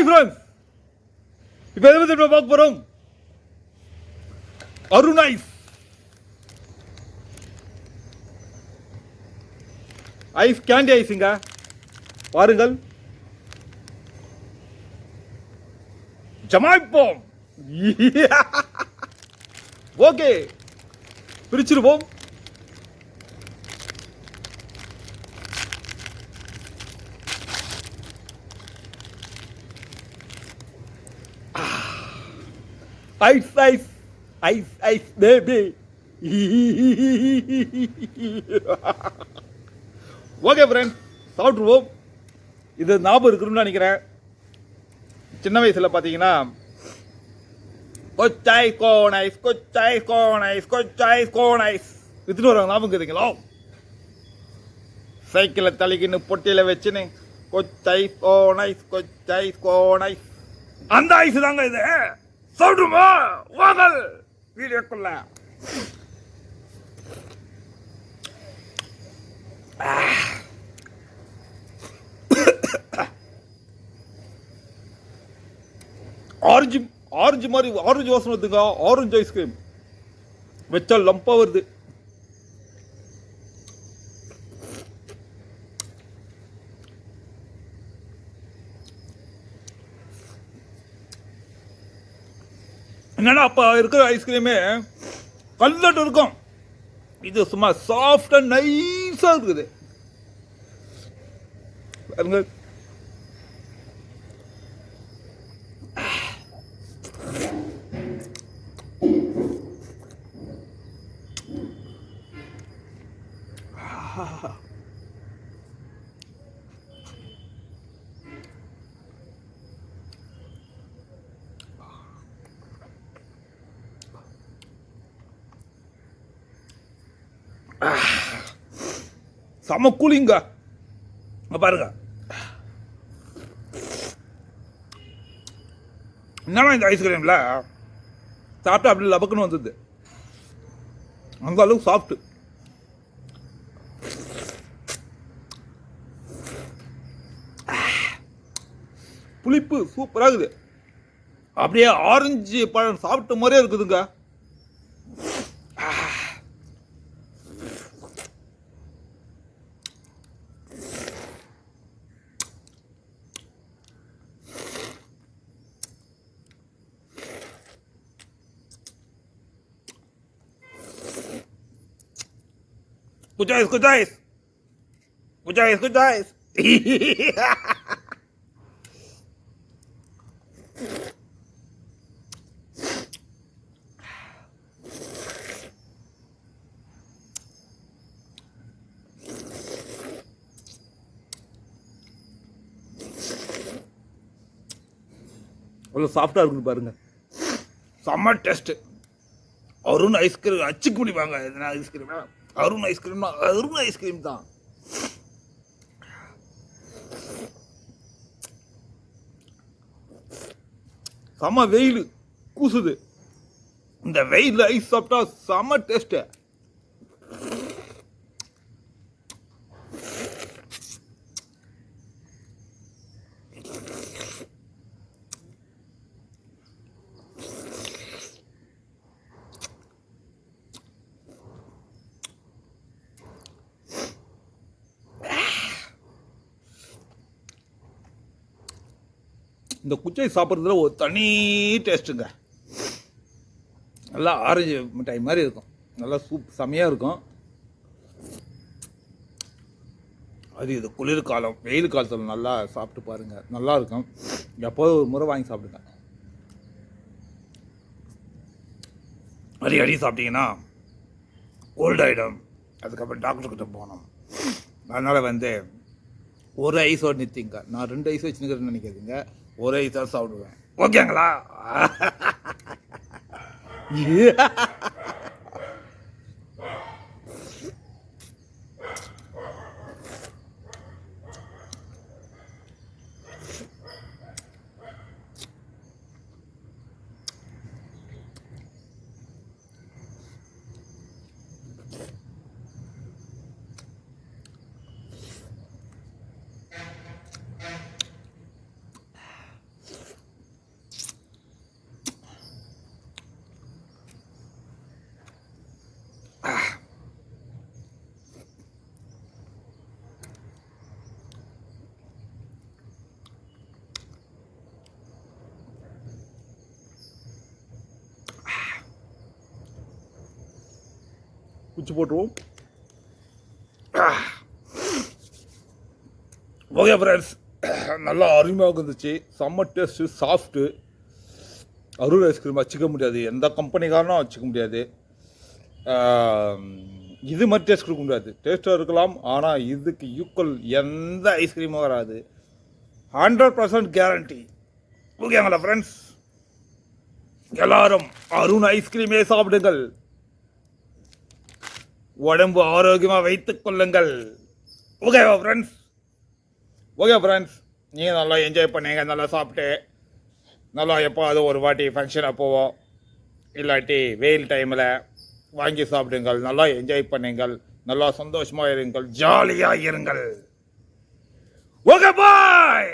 Hi friends, இப்போ எதை பற்றி பார்க்க போகிறோம்? அருண் ஐஸ். ஐஸ் கேண்டி ஐஸுங்க, பாருங்கள். ஜமாய்ப்போம். ஓகே, பிரிச்சிருவோம். Ice ice ice ice baby. Okay friends, சாப்பிட்ருவோம். இது ஞாபகம் இருக்குன்னு நினைக்கிறேன். சின்ன வயசில் பார்த்தீங்கன்னா கொச்சாய் கோன் ஐஸ், கொச்சாய் கோன் ஐஸ், கொச்சாய் கோன் ஐஸ் வித்துட்டு வருவாங்க. ஞாபகம் இருக்குதுங்களா? சைக்கிளை தள்ளிக்கின்னு பொட்டியில் வச்சுன்னு கொச்சாய் கோன் ஐஸ், கொச்சாய் கோன் ஐஸ். அந்த ஐஸ் தாங்க இது. சொல்லுமா வாங்கல் வீடியோக்குள்ள. ஆரஞ்சு மாதிரி ஆரஞ்சு வாசனை வருதுங்க. ஆரஞ்சு ஐஸ்கிரீம் வச்சா லம்பா வருது. என்னன்னா அப்ப இருக்கிற ஐஸ்கிரீமே கல்லட்டு இருக்கும். இது சும்மா சாஃப்டா நைஸா இருக்குது. செம கூலிங்க பாருங்க. என்னன்னா இந்த ஐஸ்கிரீம்ல சாப்பிட்டா அப்படி லபக்குன்னு வந்தது. அந்த அளவுக்கு சாப்பிட்டு புளிப்பு சூப்பராக இருக்குது. அப்படியே ஆரஞ்சு பழம் சாப்பிட்ட மாதிரியே இருக்குதுங்க. Escucháis, escucháis. Escucháis, escucháis. அவ்வளோ சாஃப்டாக இருக்குது பாருங்க. செம்ம டேஸ்ட்டு. அருண் ஐஸ்கிரீம் அச்சுக்கு முடிப்பாங்க. எதுனா ஐஸ்கிரீம் அருண் ஐஸ்கிரீம்னா அருண் ஐஸ்கிரீம் தான். செம்ம வெயில் கூசுது. இந்த வெயில் ஐஸ் சாப்பிட்டா செம்ம டேஸ்ட்டு. இந்த குச்சை சாப்பிட்றதுல ஒரு தனி டேஸ்ட்டுங்க. நல்லா ஆரஞ்சு மிட்டாய் மாதிரி இருக்கும். நல்லா செம்மையாக இருக்கும். அது இது குளிர்காலம், வெயில் காலத்தில் நல்லா சாப்பிட்டு பாருங்கள், நல்லா இருக்கும். எப்போதும் ஒரு முறை வாங்கி சாப்பிடுங்க. அடி சாப்பிட்டீங்கன்னா கோல்டு ஆகிடும். அதுக்கப்புறம் டாக்டர்கிட்ட போகணும். அதனால் ஒரு ஐஸோடு நிறுத்திங்க. நான் 2 ஐஸ் வச்சுருக்கிறேன்னு நினைக்கிறதுங்க. ஒரு ஐஸாக சாப்பிடுவேன். ஓகேங்களா? குச்சி போட்டுருவோம். ஓகே ஃப்ரெண்ட்ஸ், நல்லா அருமையாக இருந்துச்சு. செம்ம டேஸ்ட்டு, சாஃப்ட்டு. அரூர் ஐஸ்கிரீம் வச்சுக்க முடியாது, எந்த கம்பெனிக்காரனும் வச்சுக்க முடியாது. இது மாதிரி டேஸ்ட் கொடுக்க முடியாது. டேஸ்ட்டாக இருக்கலாம், ஆனால் இதுக்கு ஈக்குவல் எந்த ஐஸ்கிரீமும் வராது. 100% கேரண்டி. ஓகேங்களா ஃப்ரெண்ட்ஸ், எல்லாரும் அருண் ஐஸ்கிரீமே சாப்பிடுங்கள், உடம்பு ஆரோக்கியமாக வைத்துக் கொள்ளுங்கள். ஓகேவா ஃப்ரெண்ட்ஸ்? ஓகே ஃப்ரெண்ட்ஸ், நீங்கள் நல்லா என்ஜாய் பண்ணீங்க, நல்லா சாப்பிட்டு நல்லா எப்போது ஒரு வாட்டி ஃபங்க்ஷனாக போவோம், இல்லாட்டி வெயில் டைமில் வாங்கி சாப்பிடுங்கள், நல்லா என்ஜாய் பண்ணுங்கள், நல்லா சந்தோஷமாக இருங்கள், ஜாலியாக இருங்கள். Okay bye.